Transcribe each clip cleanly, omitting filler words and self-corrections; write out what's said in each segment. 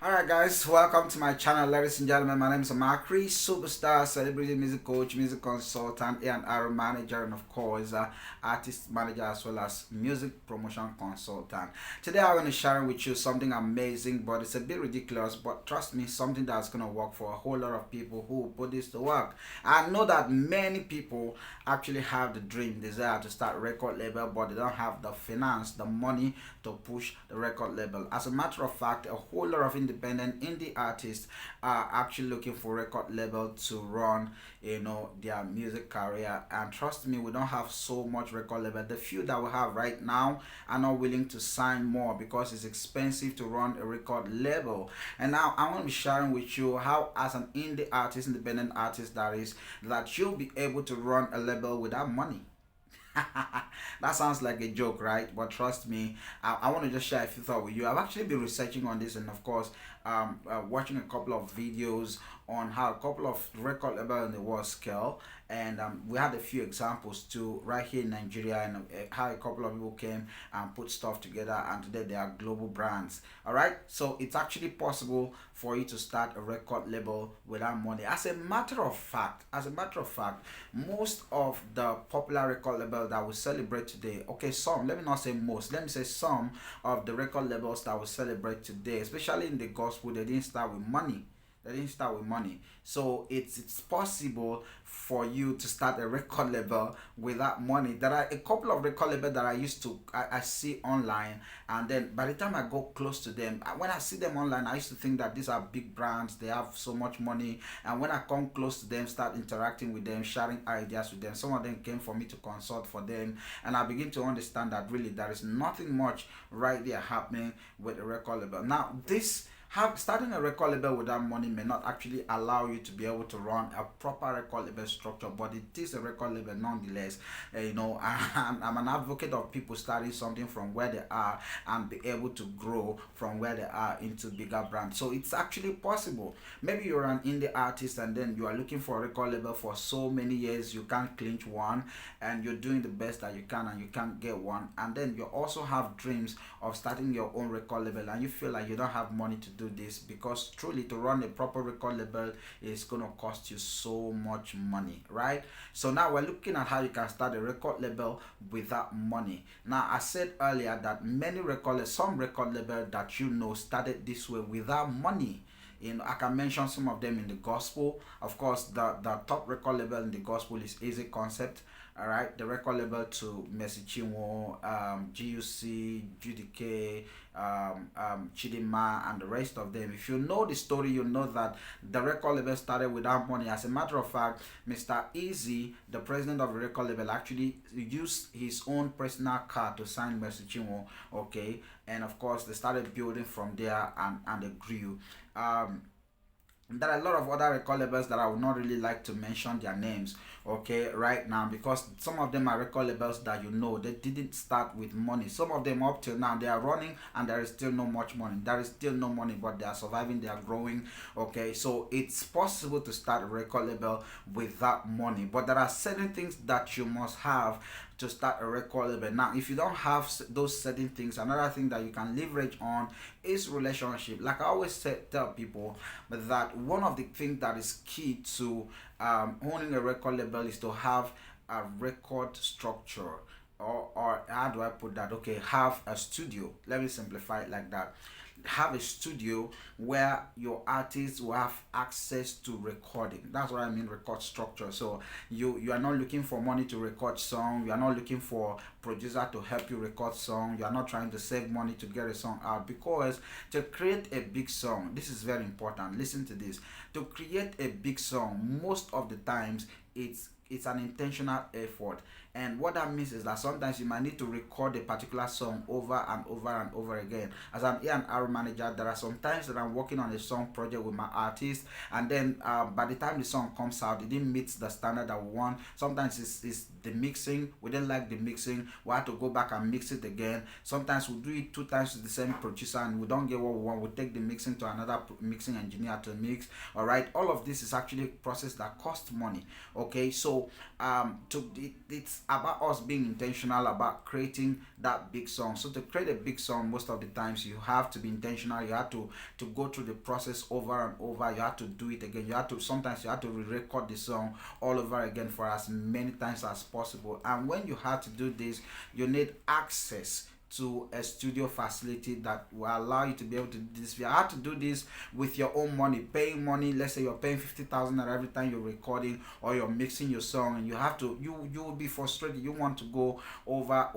Alright guys, welcome to my channel ladies and gentlemen. My name is Amakri, superstar, celebrity music coach, music consultant, A&R manager, and of course artist manager as well as music promotion consultant. Today I'm going to share with you something amazing, but it's a bit ridiculous, but trust me, something that's going to work for a whole lot of people who put this to work. I know that many people actually have the dream, desire to start record label, but they don't have the finance, the money to push the record label. As a matter of fact, a whole lot of independent indie artists are actually looking for record label to run their music career, and trust me, we don't have so much record label. The few that we have right now are not willing to sign more because it's expensive to run a record label. And now I want to be sharing with you how, as an indie artist, independent artist that is, that you'll be able to run a label without money. That sounds like a joke, right? But trust me, I want to just share a few thoughts with you. I've actually been researching on this, and of course, watching a couple of videos on how a couple of record labels in the world scale, and we had a few examples too right here in Nigeria, and how a couple of people came and put stuff together, and today they are global brands. All right, so it's actually possible for you to start a record label without money. As a matter of fact, most of the popular record labels that we celebrate today, okay, some, let me not say most, let me say some of the record labels that we celebrate today, especially in the gospel, they didn't start with money. So it's possible for you to start a record label without money. There are a couple of record labels that I see online, and then by the time I go close to them, when I see them online, I used to think that these are big brands, they have so much money, and when I come close to them, start interacting with them, sharing ideas with them, some of them came for me to consult for them, and I begin to understand that really there is nothing much right there happening with a record label. Now this starting a record label without money may not actually allow you to be able to run a proper record label structure, but it is a record label nonetheless. I'm an advocate of people starting something from where they are and be able to grow from where they are into bigger brands. So it's actually possible. Maybe you're an indie artist and then you are looking for a record label for so many years, you can't clinch one, and you're doing the best that you can and you can't get one, and then you also have dreams of starting your own record label and you feel like you don't have money to do this, because truly to run a proper record label is going to cost you so much money, right? So now we're looking at how you can start a record label without money. Now I said earlier that some record label that started this way without money. I can mention some of them in the gospel. Of course, the top record label in the gospel is Easy Concept. All right, the record label to Mercy Chinwo, GUC, GDK, Chidima, and the rest of them. If you know the story, you know that the record label started without money. As a matter of fact, Mr. Easy, the president of the record label, actually used his own personal car to sign Mercy Chinwo. Okay, and of course, they started building from there, and they grew. There are a lot of other record labels that I would not really like to mention their names, okay, right now, because some of them are record labels that they didn't start with money. Some of them up till now they are running and there is still no much money. There is still no money, but they are surviving, they are growing. Okay, so it's possible to start a record label without money, but there are certain things that you must have to start a record label. Now if you don't have those certain things, another thing that you can leverage on is relationship. Like I always tell people that one of the things that is key to owning a record label is to have a record structure, or how do I put that, okay, have a studio. Let me simplify it like that. Have a studio where your artists will have access to recording. That's what I mean, record structure. So you are not looking for money to record song, you are not looking for producer to help you record song, you are not trying to save money to get a song out, because to create a big song, this is very important, listen to this, to create a big song most of the times it's an intentional effort. And what that means is that sometimes you might need to record a particular song over and over and over again. As an A&R manager, there are some times that I'm working on a song project with my artist, and then by the time the song comes out, it didn't meet the standard that we want. Sometimes it's the mixing, we didn't like the mixing, we have to go back and mix it again. Sometimes we do it two times with the same producer and we don't get what we want, we take the mixing to another mixing engineer to mix. All right, all of this is actually a process that costs money. Okay, Okay, so it's about us being intentional about creating that big song. So to create a big song, most of the times you have to be intentional. You have to go through the process over and over. You have to do it again. You have to sometimes you have to re-record the song all over again for as many times as possible. And when you have to do this, you need access to a studio facility that will allow you to be able to do this. You have to do this with your own money, paying money. Let's say you're paying 50,000 every time you're recording or you're mixing your song, and you have to you will be frustrated. You want to go over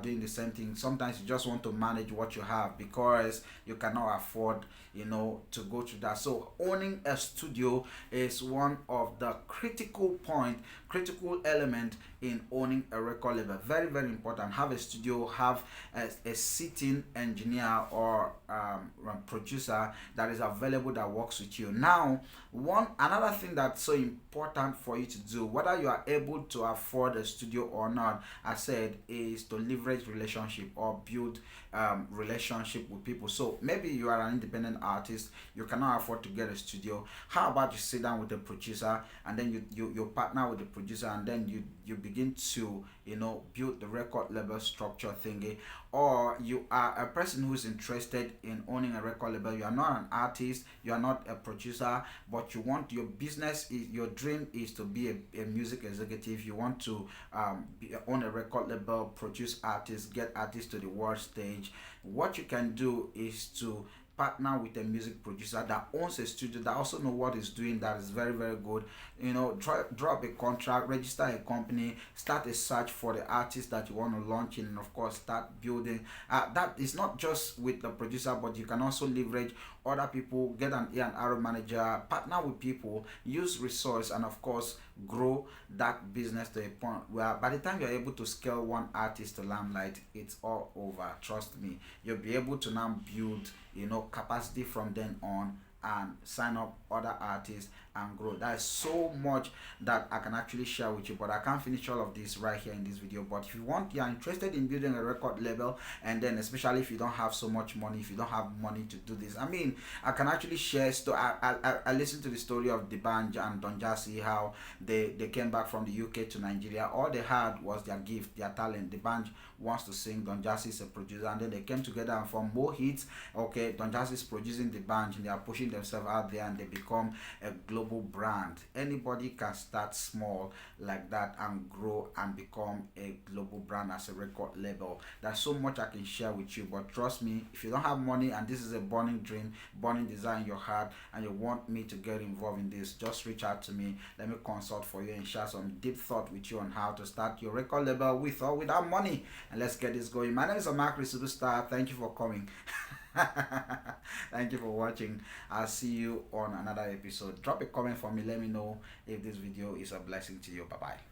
doing the same thing. Sometimes you just want to manage what you have because you cannot afford, to go through that. So owning a studio is one of the critical element in owning a record label. Very, very important. Have a studio, have a sitting engineer or producer that is available that works with you. Now, one another thing that's so important for you to do, whether you are able to afford a studio or not, I said, is to leverage relationship or build relationship with people. So maybe you are an independent artist, you cannot afford to get a studio. How about you sit down with a producer, and then you partner with the producer, and then you begin to build the record label structure thingy. Or you are a person who's interested in owning a record label. You are not an artist, you are not a producer, but you want your business is your dream is to be a music executive. You want to own a record label, produce artists, get artists to the world stage. What you can do is to partner with a music producer that owns a studio, that also know what is doing, that is very, very good. Drop a contract, register a company, start a search for the artist that you want to launch in, and of course start building. That is not just with the producer, but you can also leverage other people, get an A&R manager, partner with people, use resource, and of course grow that business to a point where by the time you're able to scale one artist to limelight, it's all over. Trust me, you'll be able to now build capacity from then on, and sign up other artists and grow. There is so much that I can actually share with you, but I can't finish all of this right here in this video. But if you are interested in building a record label, and then especially if you don't have so much money, if you don't have money to do this, I mean, I can actually share. I listened to the story of D'banj and Don Jazzy, how they came back from the UK to Nigeria. All they had was their gift, their talent. D'banj wants to sing, Don Jazzy is a producer, and then they came together and formed Mo Hits. Okay, Don Jazzy is producing D'banj, and they are pushing themselves out there, and they become a global brand. Anybody can start small like that and grow and become a global brand as a record label. There's so much I can share with you, but trust me, if you don't have money and this is a burning dream, burning desire in your heart, and you want me to get involved in this, just reach out to me. Let me consult for you and share some deep thought with you on how to start your record label with or without money. And let's get this going. My name is Amakri Superstar. Thank you for coming. Thank you for watching. I'll see you on another episode. Drop a comment for me. Let me know if this video is a blessing to you. Bye bye.